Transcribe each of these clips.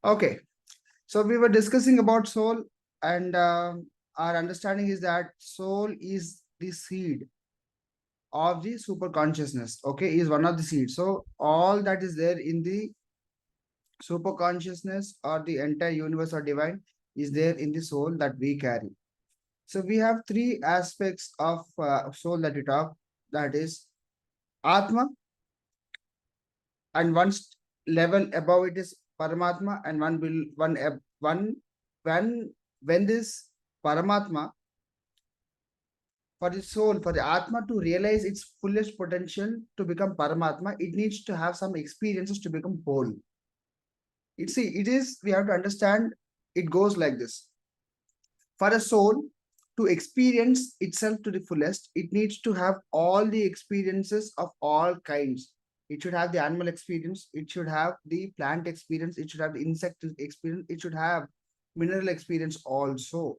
Okay, so we were discussing about soul, and our understanding is that soul is the seed of the super consciousness. Okay, is one of the seeds. So all that is there in the super consciousness or the entire universe or divine is there in the soul that we carry. So we have three aspects of soul that we talk. That is Atma, and level above it is Paramatma, and one when this Paramatma, for the soul, for the Atma to realize its fullest potential to become Paramatma, it needs to have some experiences to become whole. It is, we have to understand, it goes like this. For a soul to experience itself to the fullest, it needs to have all the experiences of all kinds. It should have the animal experience, it should have the plant experience, it should have the insect experience, it should have mineral experience also.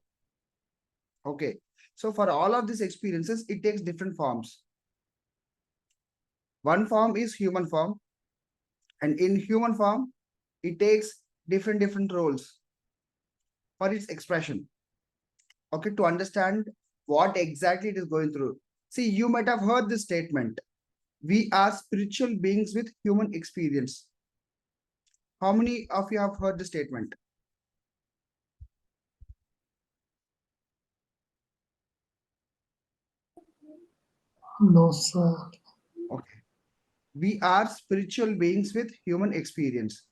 Okay. So for all of these experiences, it takes different forms. One form is human form, and in human form, it takes different roles for its expression. Okay, to understand what exactly it is going through. See, you might have heard this statement. We are spiritual beings with human experience. How many of you have heard the statement? No, sir. Okay. We are spiritual beings with human experience.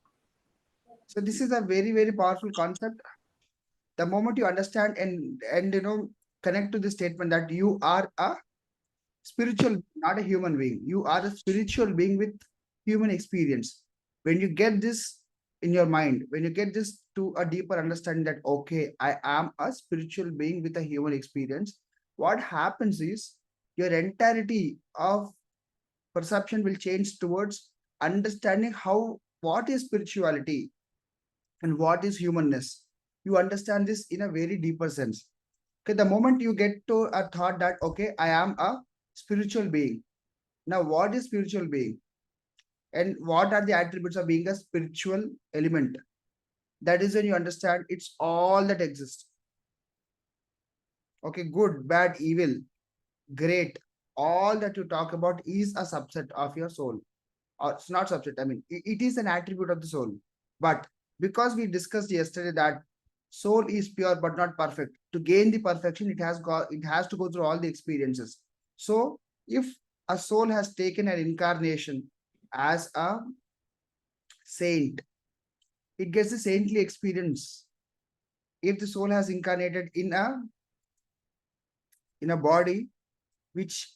So this is a very powerful concept. The moment you understand and connect to the statement that you are a spiritual, not a human being. You are a spiritual being with human experience. When you get this in your mind, when you get this to a deeper understanding that, okay, I am a spiritual being with a human experience, what happens is your entirety of perception will change towards understanding how what is spirituality and what is humanness. You understand this in a very deeper sense. Okay, the moment you get to a thought that, okay, I am a spiritual being. Now, what is spiritual being? And what are the attributes of being a spiritual element? That is when you understand it's all that exists. Okay, good, bad, evil, great. All that you talk about is a subset of your soul. Or it's not subset, I mean, it is an attribute of the soul. But because we discussed yesterday that soul is pure but not perfect, to gain the perfection, it has to go through all the experiences. So if a soul has taken an incarnation as a saint, it gets a saintly experience. If the soul has incarnated in a body which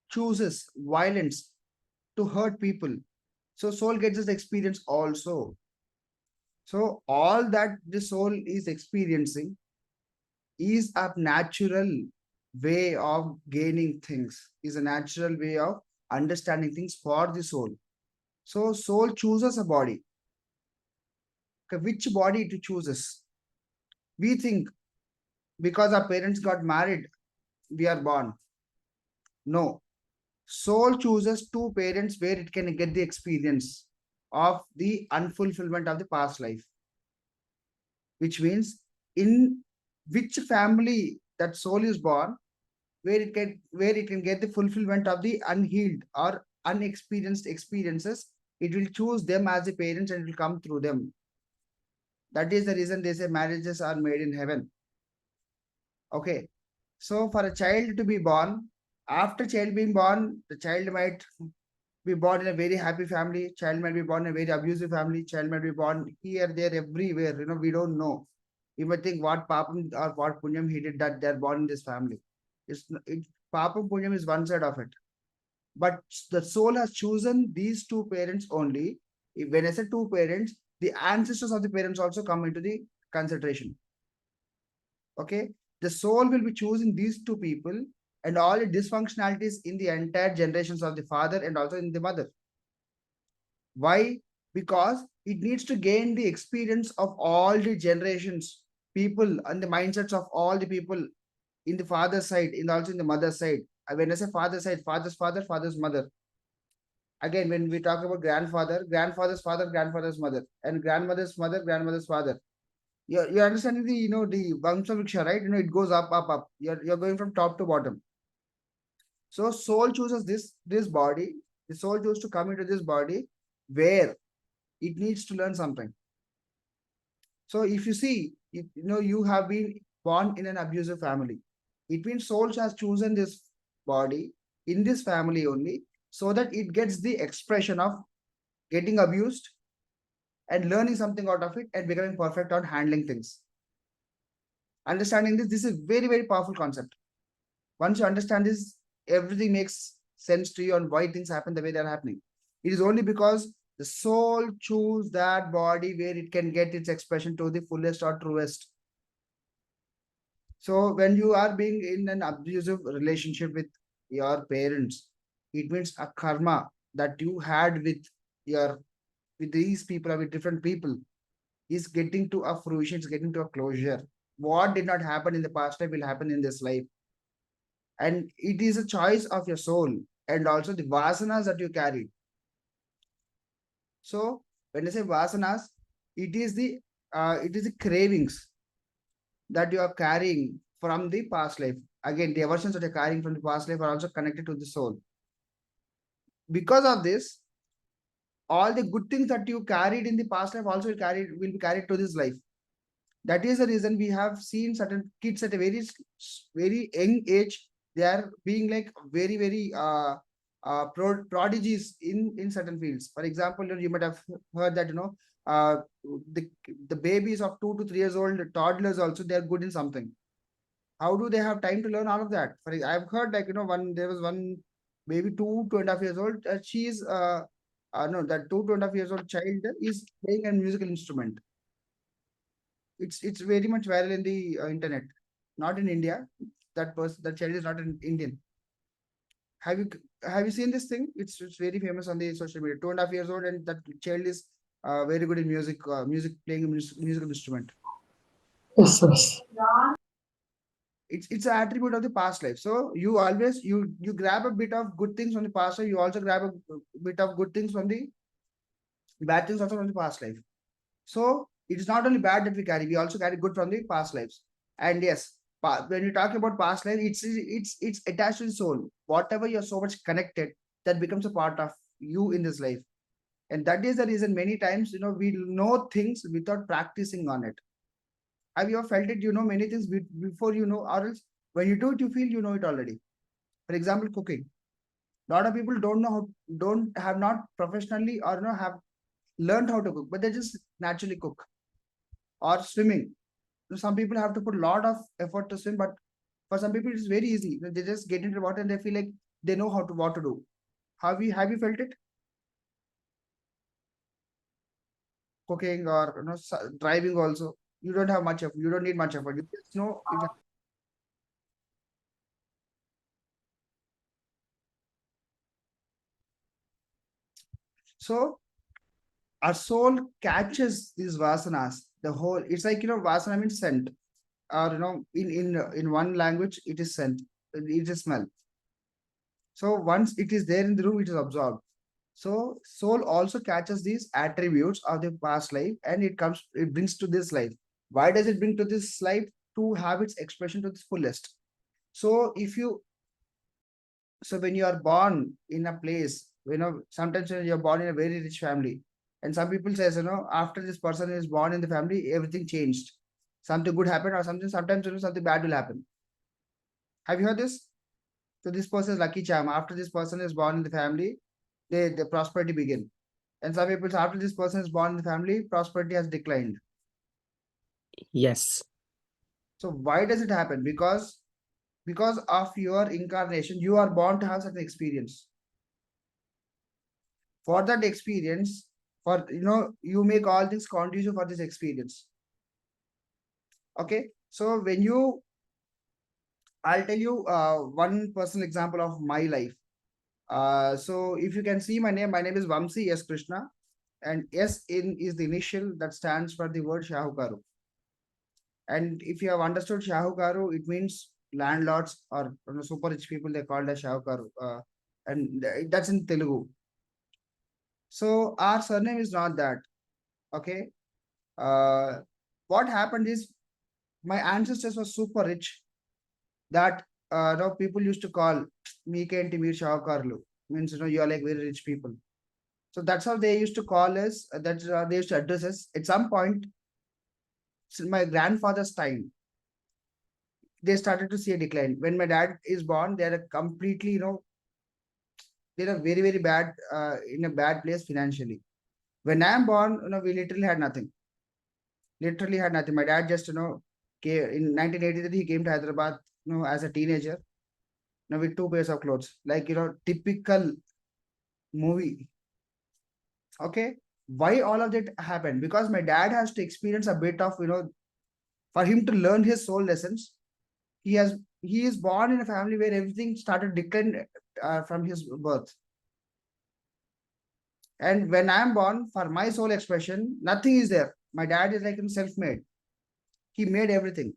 chooses violence to hurt people, so soul gets this experience also. So all that the soul is experiencing is a natural way of gaining things, is a natural way of understanding things for the soul. So soul chooses a body. Okay, which body it chooses? We think because our parents got married, we are born. No. Soul chooses two parents where it can get the experience of the unfulfillment of the past life, which means in which family that soul is born, where it can get the fulfillment of the unhealed or unexperienced experiences, it will choose them as the parents and it will come through them. That is the reason they say marriages are made in heaven. Okay. So for a child to be born, after child being born, the child might be born in a very happy family, child might be born in a very abusive family, child might be born here, there, everywhere. We don't know. You might think what papam or what punyam he did that they're born in this family. Papam punyam is one side of it. But the soul has chosen these two parents only. When I say two parents, the ancestors of the parents also come into the consideration. Okay, the soul will be choosing these two people and all the dysfunctionalities in the entire generations of the father and also in the mother. Why? Because it needs to gain the experience of all the generations, people, and the mindsets of all the people in the father's side, in also in the mother's side. When I say father's side, father's father, father's mother. Again, when we talk about grandfather, grandfather's father, grandfather's mother, and grandmother's mother, grandmother's father, you're understanding the, the Vamsa Vriksha, right? It goes up, up, up. You're going from top to bottom. So soul chooses this body. The soul chooses to come into this body where it needs to learn something. So if you see, you have been born in an abusive family. It means soul has chosen this body in this family only, so that it gets the expression of getting abused and learning something out of it and becoming perfect on handling things. Understanding this is very, very powerful concept. Once you understand this, everything makes sense to you on why things happen the way they're happening. It is only because the soul choose that body where it can get its expression to the fullest or truest. So when you are being in an abusive relationship with your parents, it means a karma that you had your with these people or with different people is getting to a fruition, it's getting to a closure. What did not happen in the past life will happen in this life. And it is a choice of your soul and also the vasanas that you carry. So when I say vasanas, it is the cravings that you are carrying from the past life. Again, the aversions that you're carrying from the past life are also connected to the soul. Because of this, all the good things that you carried in the past life also will be carried to this life. That is the reason we have seen certain kids at a very young age. They are being like very, very prodigies in certain fields. For example, you might have heard that uh, the the babies of 2 to 3 years old, toddlers also, they are good in something. How do they have time to learn all of that? I've heard like there was one maybe 2.5 years old. She's no, that 2.5 years old child is playing a musical instrument. It's very much viral in the internet, not in India. That child is not an Indian. Have you have you seen this thing? It's very famous on the social media. 2.5 years old, and that child is very good in music playing a musical instrument. Yes, yes. It's an attribute of the past life. So you always you grab a bit of good things from the past life. You also grab a bit of good things from the bad things also from the past life. So it's not only bad that we carry, we also carry good from the past lives. And yes, when you talk about past life, it's attached to the soul. Whatever you're so much connected, that becomes a part of you in this life. And that is the reason many times we know things without practicing on it. Have you ever felt it? You know many things before you know, or else when you do it, you feel you know it already. For example, cooking. A lot of people don't have not professionally or have learned how to cook, but they just naturally cook. Or swimming. Some people have to put a lot of effort to swim, but for some people it's very easy. They just get into the water and they feel like they know what to do. Have you felt it? Cooking or driving also. You don't have much effort. You don't need much effort. You just know it. So our soul catches these vasanas. The whole it's like vasana means scent, or in one language it is scent. It is smell. So once it is there in the room, it is absorbed. So soul also catches these attributes of the past life and it brings to this life. Why does it bring to this life? To have its expression to the fullest. So when you are born in a place, sometimes you're born in a very rich family, and some people says, after this person is born in the family, everything changed. Something good happened or something, sometimes something bad will happen. Have you heard this? So this person is lucky charm. After this person is born in the family, the prosperity begin. And some people say after this person is born in the family, prosperity has declined. Yes. So why does it happen? Because of your incarnation, you are born to have certain experience. For that experience, you make all things conducive for this experience. Okay. So I'll tell you one personal example of my life. So if you can see my name is Vamsi S. Krishna, and is the initial that stands for the word Shahukaru. And if you have understood Shahukaru, it means landlords or super rich people. They called as Shahukaru, and that's in Telugu. So our surname is not that. Okay. Uh, what happened is my ancestors were super rich. That now people used to call me Kenti Mir Shahukarlu. Means you are like very rich people. So that's how they used to call us. That's they used to address us. At some point, my grandfather's time, they started to see a decline. When my dad is born, they're a completely, they're a very, very bad, in a bad place financially. When I'm born, we literally had nothing. Literally had nothing. My dad just, came, in 1983, he came to Hyderabad, as a teenager, with two pairs of clothes. Like, typical movie. Okay. Why all of that happened? Because my dad has to experience a bit of, for him to learn his soul lessons. He has he is born in a family where everything started decline from his birth. And when I'm born, for my soul expression, nothing is there. My dad is like self-made. He made everything.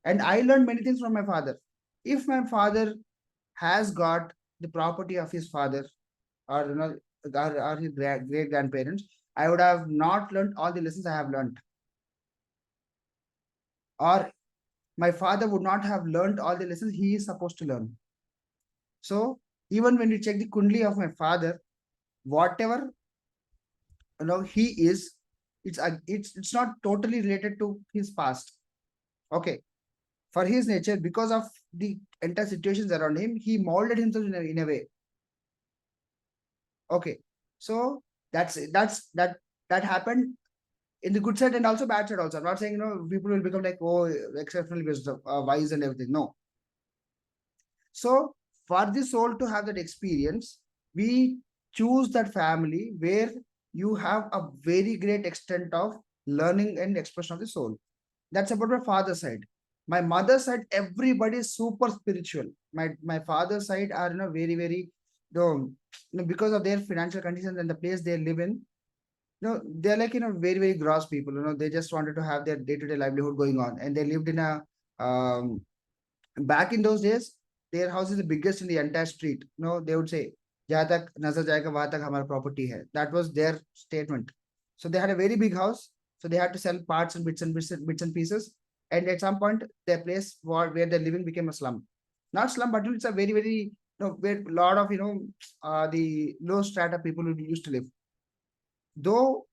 And I learned many things from my father. If my father has got the property of his father, or or his great grandparents, I would have not learned all the lessons I have learned. Or my father would not have learned all the lessons he is supposed to learn. So even when you check the kundli of my father, whatever he is, it's not totally related to his past. Okay. For his nature, because of the entire situations around him, he molded himself in a way. Okay. So that happened in the good side and also bad side also. I'm not saying people will become like, oh, exceptionally wisdom, wise and everything. No. So for the soul to have that experience, we choose that family where you have a very great extent of learning and expression of the soul. That's about my father's side. My mother's side, everybody is super spiritual. My father's side are very, very, because of their financial conditions and the place they live in, they're like very, very gross people. They just wanted to have their day-to-day livelihood going on, and they lived in a back in those days, their house is the biggest in the entire street. They would say, "Jahan tak nazar jayega, wahan tak hamara property hai." That was their statement. So they had a very big house. So they had to sell parts and bits and pieces. And at some point, their place where they're living became a slum. Not slum, but it's a very, very, where a lot of, the low strata people who used to live. Though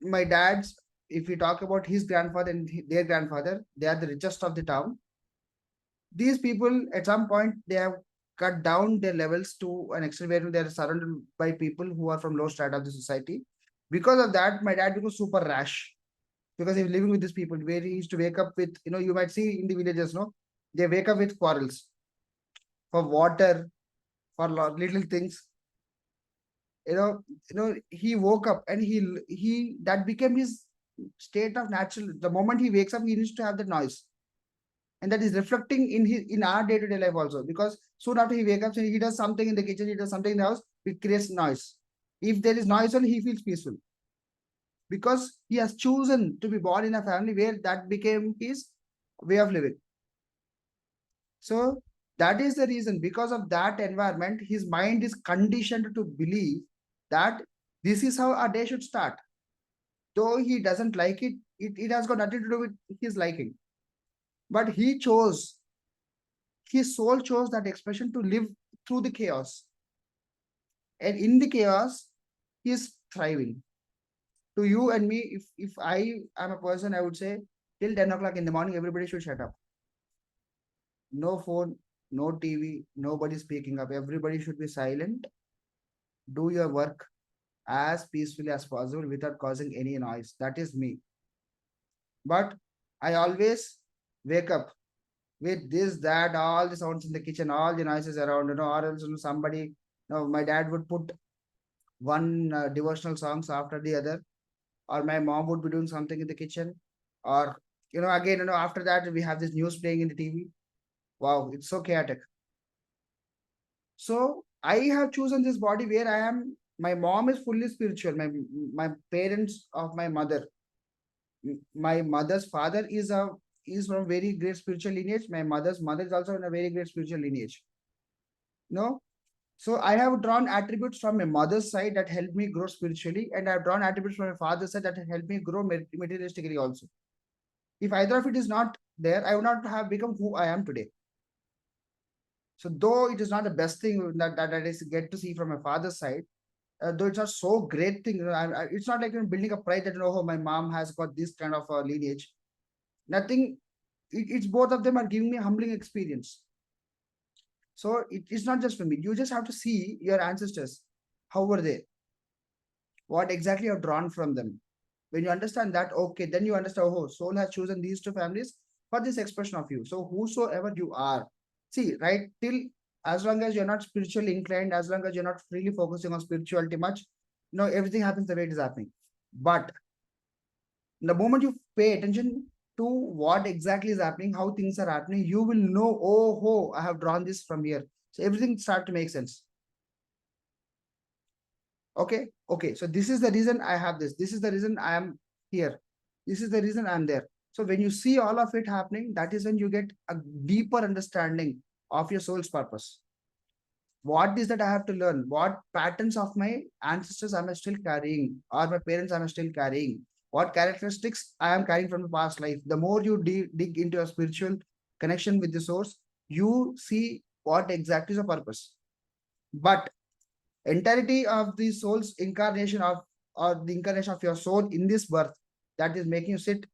my dad's, if we talk about his grandfather and their grandfather, they are the richest of the town. These people at some point they have cut down their levels to an extent where they are surrounded by people who are from low strata of the society. Because of that, my dad became super rash because he was living with these people where he used to wake up with, you might see in the villages, they wake up with quarrels for water, for little things. He woke up and he that became his state of natural. The moment he wakes up, he needs to have the noise, and that is reflecting in our day-to-day life also, because soon after he wakes up, he does something in the kitchen, he does something in the house, it creates noise. If there is noise only, he feels peaceful because he has chosen to be born in a family where that became his way of living. So that is the reason, because of that environment, his mind is conditioned to believe that this is how a day should start. Though he doesn't like it, it has got nothing to do with his liking, but his soul chose that expression to live through the chaos. And in the chaos, he is thriving. To you and me, if I am a person, I would say till 10 o'clock in the morning, everybody should shut up. No phone, no TV, nobody speaking up. Everybody should be silent. Do your work as peacefully as possible without causing any noise. That is me. But I always wake up with this, that, all the sounds in the kitchen, all the noises around, or else somebody, my dad would put one devotional songs after the other, or my mom would be doing something in the kitchen, or again, after that we have this news playing in the TV. Wow, it's so chaotic. So I have chosen this body where I am. My mom is fully spiritual. My parents of my mother, my mother's father is from very great spiritual lineage. My mother's mother is also in a very great spiritual lineage. No, So I have drawn attributes from my mother's side that helped me grow spiritually, and I have drawn attributes from my father's side that helped me grow materialistically also. If either of it is not there, I would not have become who I am today. So though it is not the best thing that I get to see from my father's side, though it's not so great thing, it's not like building a pride that oh, my mom has got this kind of lineage. Nothing. It's both of them are giving me a humbling experience. So it's not just for me. You just have to see your ancestors. How were they? What exactly you have drawn from them? When you understand that, okay, then you understand, oh, soul has chosen these two families for this expression of you. So whosoever you are, see, right, till as long as you're not spiritually inclined, as long as you're not really focusing on spirituality much, everything happens the way it is happening. But the moment you pay attention to what exactly is happening, how things are happening, you will know, oh, I have drawn this from here. So everything start to make sense. Okay, so this is the reason I have this is the reason I am here, this is the reason I'm there. So when you see all of it happening, that is when you get a deeper understanding of your soul's purpose. What is that I have to learn? What patterns of my ancestors am I still carrying, or my parents am I still carrying? What characteristics I am carrying from the past life? The more you dig into a spiritual connection with the source, you see what exactly is the purpose. But entirety of the soul's incarnation of, or the incarnation of your soul in this birth, that is making you sit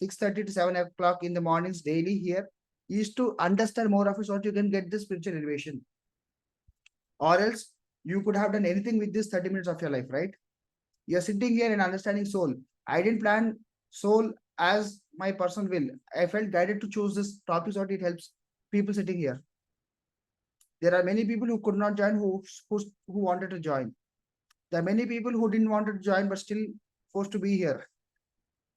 6:30 to 7 o'clock in the mornings daily here, is to understand more of it so that you can get this spiritual elevation. Or else you could have done anything with this 30 minutes of your life, right? You're sitting here and understanding soul. I didn't plan soul as my personal will. I felt guided to choose this topic so that it helps people sitting here. There are many people who could not join, who wanted to join. There are many people who didn't want to join but still forced to be here.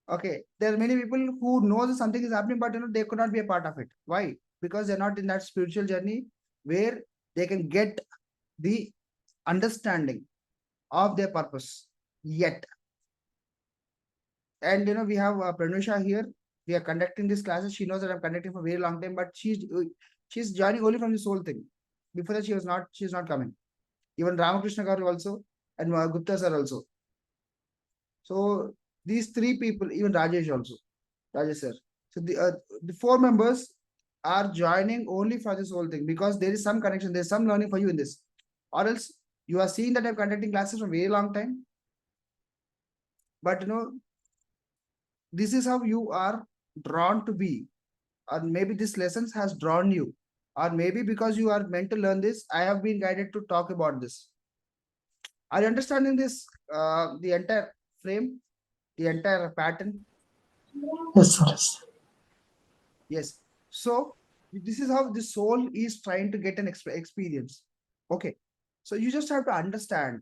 Okay, there are many people who know that something is happening, but they could not be a part of it. Why? Because they're not in that spiritual journey where they can get the understanding of their purpose yet. And we have Pranusha here. We are conducting these classes. She knows that I'm conducting for a very long time, but she's joining only from this whole thing. Before that, she's not coming. Even Ramakrishna Garu also, and Gupta sir also. So these three people, even Rajesh also, Rajesh sir. So the four members are joining only for this whole thing because there is some connection, there's some learning for you in this. Or else you are seeing that I'm conducting classes for a very long time. But this is how you are drawn to be. Or maybe this lessons has drawn you. Or maybe because you are meant to learn this, I have been guided to talk about this. Are you understanding this? The entire frame, the entire pattern? Yes, sir. Yes. Yes. So this is how the soul is trying to get an experience. Okay. So you just have to understand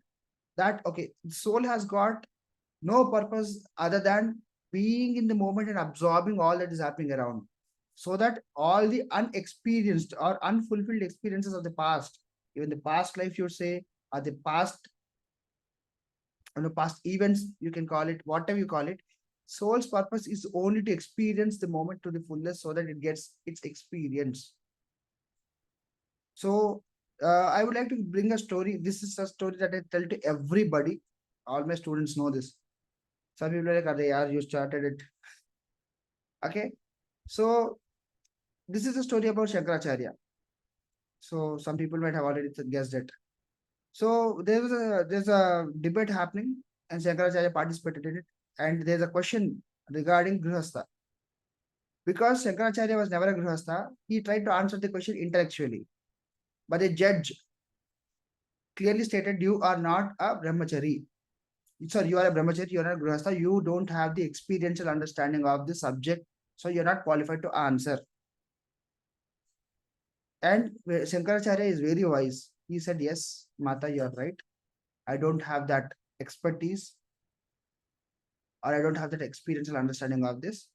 that, okay, the soul has got no purpose other than being in the moment and absorbing all that is happening around. So that all the unexperienced or unfulfilled experiences of the past, even the past life, you say, or the past events, you can call it whatever you call it, soul's purpose is only to experience the moment to the fullest so that it gets its experience. So I would like to bring a story. This is a story that I tell to everybody. All my students know this. Some people are like, "Arey yaar, you started it." Okay, so this is a story about Shankaracharya. So some people might have already guessed it. So there's a debate happening, and Shankaracharya participated in it. And there's a question regarding Grihastha. Because Shankaracharya was never a Grihastha, he tried to answer the question intellectually. But the judge clearly stated, you are not a brahmachari. Sorry, you are a brahmachari, you are not a Grihastha, you don't have the experiential understanding of the subject, so you're not qualified to answer. And Shankaracharya is very wise. He said, yes, Mata, you are right. I don't have that expertise, or I don't have that experiential understanding of this.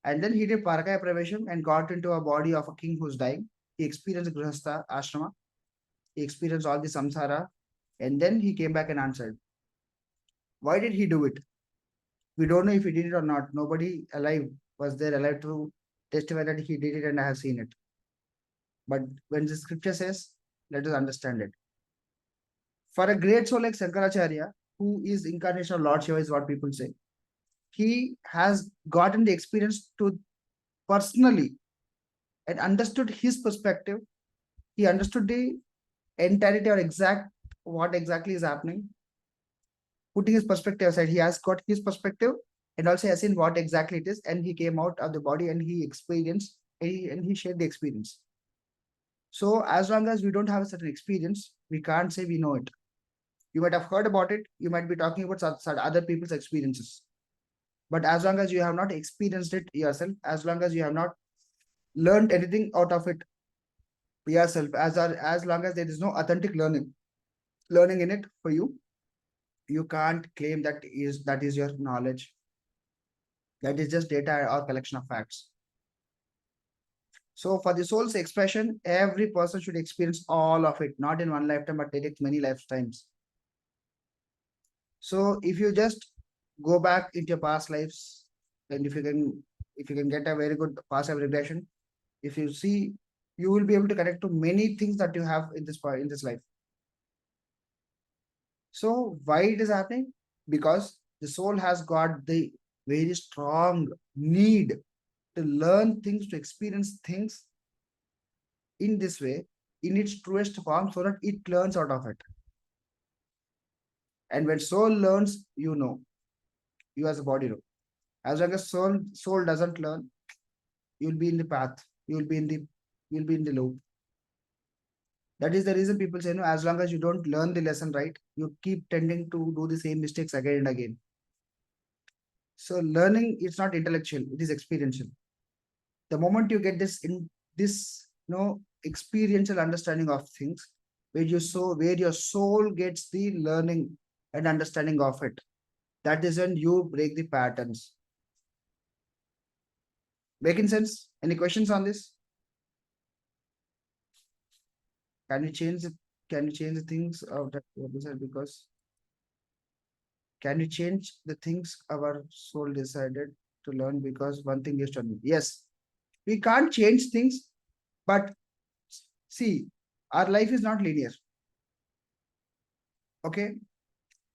And then he did Parakaya Pravesham and got into a body of a king who's dying. He experienced Grihastha ashrama. He experienced all the samsara. And then he came back and answered. Why did he do it? We don't know if he did it or not. Nobody alive was there alive to testify that he did it and I have seen it. But when the scripture says, let us understand it. For a great soul like Shankaracharya, who is incarnation of Lord Shiva, is what people say. He has gotten the experience to personally and understood his perspective. He understood the entirety or exact what exactly is happening. Putting his perspective aside, he has got his perspective and also has seen what exactly it is, and he came out of the body and he experienced and he shared the experience. So as long as we don't have a certain experience, we can't say we know it. You might have heard about it, you might be talking about other people's experiences. But as long as you have not experienced it yourself, as long as you have not learned anything out of it yourself, as long as there is no authentic learning in it for you, you can't claim that is your knowledge. That is just data or collection of facts. So for the soul's expression, every person should experience all of it, not in one lifetime, but take many lifetimes. So if you just go back into your past lives, and if you can get a very good past life regression, if you see, you will be able to connect to many things that you have in this life. So why it is happening? Because the soul has got the very strong need to learn things, to experience things in this way, in its truest form, so that it learns out of it. And when soul learns, you as a body know. As long as soul doesn't learn, you'll be in the path. You'll be in the loop. That is the reason people say, no, as long as you don't learn the lesson right, you keep tending to do the same mistakes again and again. So learning is not intellectual, it is experiential. The moment you get this experiential understanding of things, where your soul gets the learning and understanding of it, that is when you break the patterns. Making sense? Any questions on this? Can you change the things of that what is it? Because can you change the things our soul decided to learn? Because one thing is to me. Yes, we can't change things, but see, our life is not linear. Okay.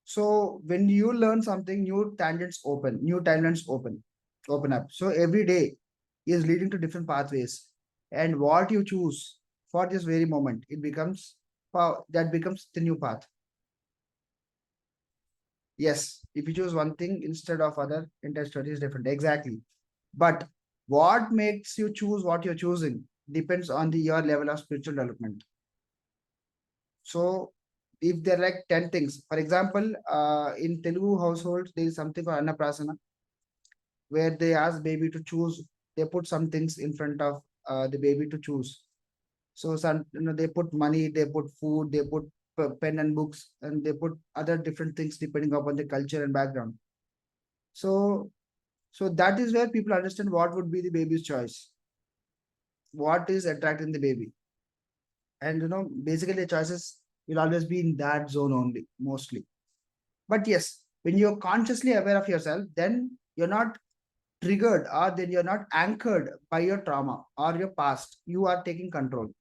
So when you learn something, new timelines open up. So every day is leading to different pathways. And what you choose for this very moment, that becomes the new path. Yes, if you choose one thing instead of other, entire study is different. Exactly. But what makes you choose what you're choosing depends on your level of spiritual development. So if there are like 10 things, for example, in Telugu households, there is something called Annaprasana, where they ask baby to choose, they put some things in front of the baby to choose. So they put money, they put food, they put pen and books, and they put other different things depending upon the culture and background. So that is where people understand what would be the baby's choice, what is attracting the baby. And basically the choices will always be in that zone only, mostly. But yes, when you're consciously aware of yourself, then you're not triggered, or then you're not anchored by your trauma or your past. You are taking control.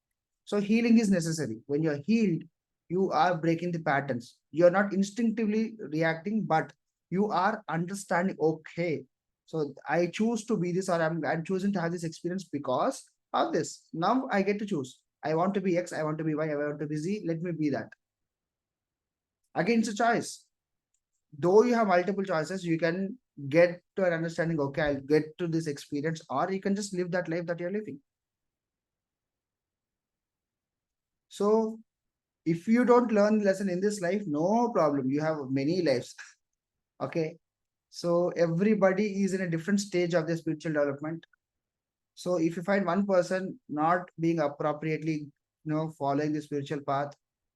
So healing is necessary. When you're healed, you are breaking the patterns. You're not instinctively reacting, but you are understanding, okay, so I choose to be this, or I'm choosing to have this experience because of this. Now I get to choose. I want to be X, I want to be Y, I want to be Z. Let me be that. Again, it's a choice. Though you have multiple choices, you can get to an understanding, okay, I'll get to this experience, or you can just live that life that you're living. So if you don't learn the lesson in this life, no problem. You have many lives. Okay. So everybody is in a different stage of their spiritual development. So if you find one person not being appropriately, following the spiritual path,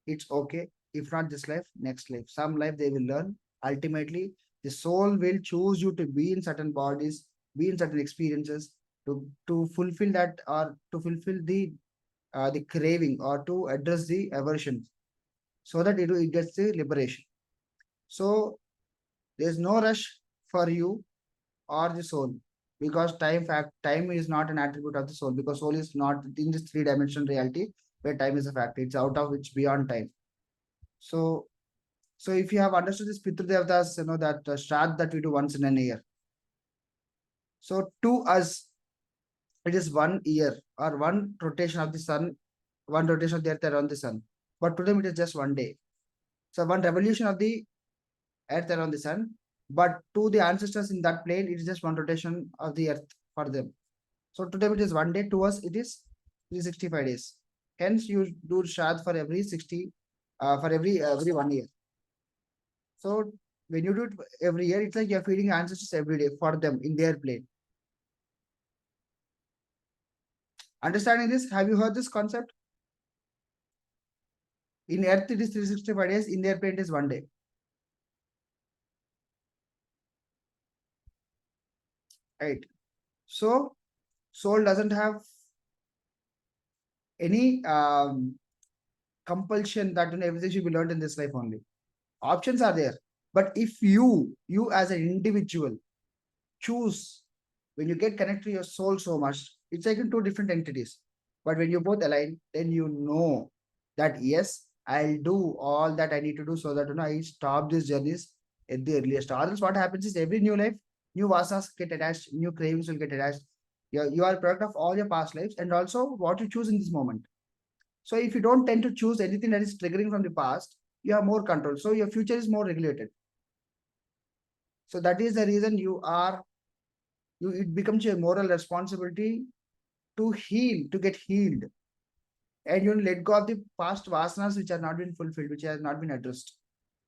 it's okay. If not this life, next life, some life they will learn. Ultimately, the soul will choose you to be in certain bodies, be in certain experiences, to fulfill that, or to fulfill the craving, or to address the aversion, so that it gets the liberation. So there's no rush for you or the soul, because time is not an attribute of the soul, because soul is not in this three-dimensional reality where time is a factor. It's out of which beyond time. So So if you have understood this Pitru Devtas, that Shraddha that we do once in a year. So to us, it is 1 year or one rotation of the sun, one rotation of the earth around the sun. But to them, it is just 1 day. So one revolution of the earth around the sun. But to the ancestors in that plane, it is just one rotation of the earth for them. So to them, it is 1 day. To us, it is 365 days. Hence, you do Shraddha for every 60, for every 1 year. So when you do it every year, it's like you're feeding ancestors every day for them in their plane. Understanding this, have you heard this concept? In Earth, it is 365 days. In their plane, it is 1 day. Right. So soul doesn't have any compulsion that everything should be learned in this life only. Options are there. But if you as an individual choose, when you get connected to your soul so much, it's like in two different entities. But when you both align, then you know that yes, I'll do all that I need to do so that I stop these journeys at the earliest. Or else what happens is every new life, new vasas get attached, new cravings will get attached. You are a product of all your past lives and also what you choose in this moment. So if you don't tend to choose anything that is triggering from the past, you have more control. So your future is more regulated. So that is the reason it becomes your moral responsibility to heal, to get healed. And you let go of the past vasanas which have not been fulfilled, which has not been addressed.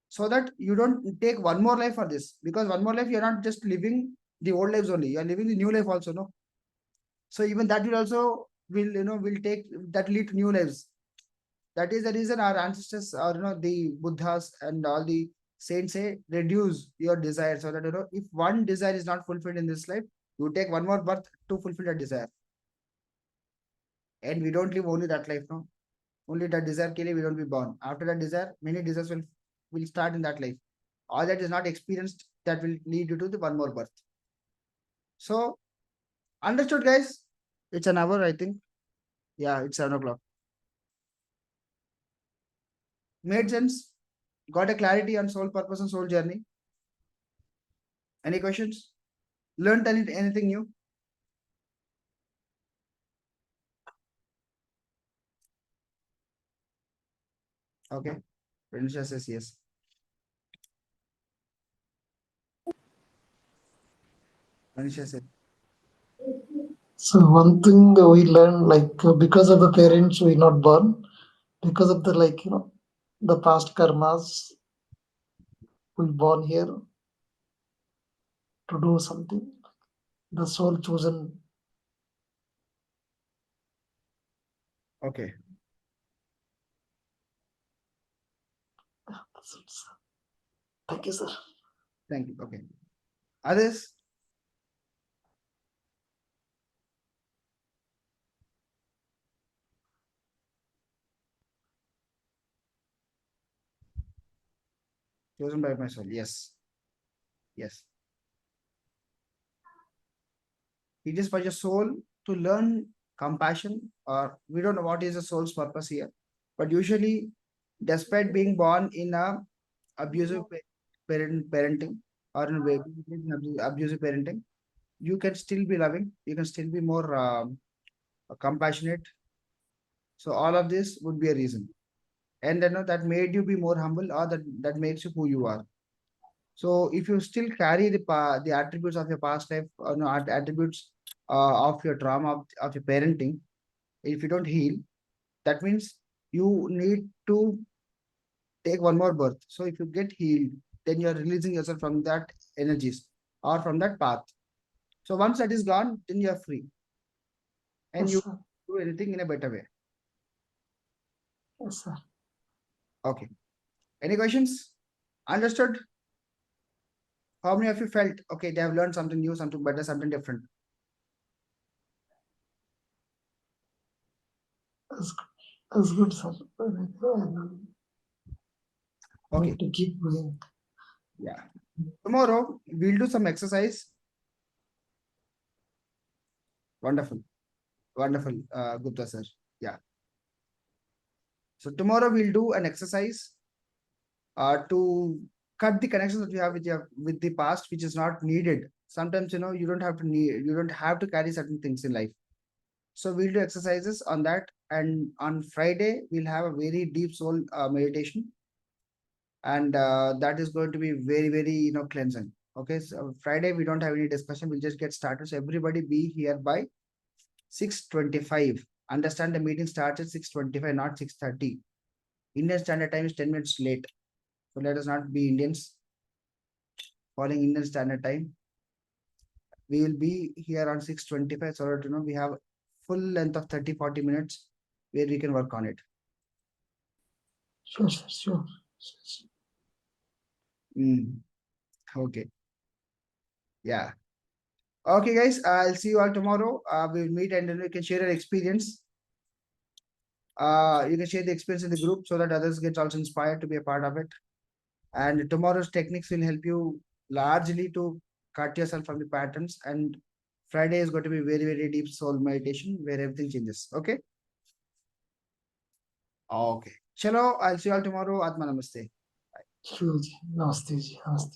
So that you don't take one more life for this. Because one more life, you're not just living the old lives only, you're living the new life also, no? So even that will also will take that lead to new lives. That is the reason our ancestors or the Buddhas and all the saints say reduce your desire so that if one desire is not fulfilled in this life, you take one more birth to fulfill that desire. And we don't live only that life, no. Only that desire ke liye we don't be born. After that desire, many desires will start in that life. All that is not experienced, that will lead you to the one more birth. So understood, guys? It's an hour, I think. Yeah, it's 7 o'clock. Made sense? Got a clarity on soul purpose and soul journey? Any questions? Learned anything new? Okay. Renisha says yes. Renisha said, So one thing we learn, like because of the parents we not born, because of the the past karmas we born here to do something. The soul chosen. okay. That's it, sir. Thank you, sir. Thank you. Okay. Others? Chosen by my soul. Yes. Yes. It is for your soul to learn compassion, or we don't know what is the soul's purpose here. But usually, despite being born in a abusive parenting or in abusive parenting, you can still be loving. You can still be more compassionate. So all of this would be a reason, and that made you be more humble, or that makes you who you are. So if you still carry the attributes of your past life, or attributes of your trauma of your parenting, if you don't heal, that means you need to take one more birth. So if you get healed, then you are releasing yourself from that energies or from that path. So once that is gone, then you are free and Yes, you sir. do anything in a better way. Yes, sir. Okay. Any questions? Understood? How many of you felt okay? They have learned something new, something better, something different. That's good, sir. Okay. Need to keep going. Yeah. Tomorrow we'll do some exercise. Wonderful. Wonderful, Gupta sir. Yeah. So tomorrow we'll do an exercise to cut the connections that you have with the past, which is not needed. Sometimes you don't have to you don't have to carry certain things in life. So we'll do exercises on that, and on Friday we'll have a very deep soul meditation, and that is going to be very very cleansing. Okay, so Friday we don't have any discussion. We'll just get started. So everybody be here by 6:25. Understand, the meeting starts at 6:25, not 6:30. Indian Standard Time is 10 minutes late. So let us not be Indians following Indian Standard Time. We will be here on 6:25, so that we have full length of 30-40 minutes where we can work on it. Sure, sir, sure. Okay. Yeah. Okay, guys. I'll see you all tomorrow. We'll meet and then we can share our experience. You can share the experience in the group so that others get also inspired to be a part of it. And tomorrow's techniques will help you largely to cut yourself from the patterns. And Friday is going to be very, very deep soul meditation where everything changes. Okay. Okay. Chalo, I'll see you all tomorrow. Atma Namaste. Sure, ji. Namaste, ji. Namaste.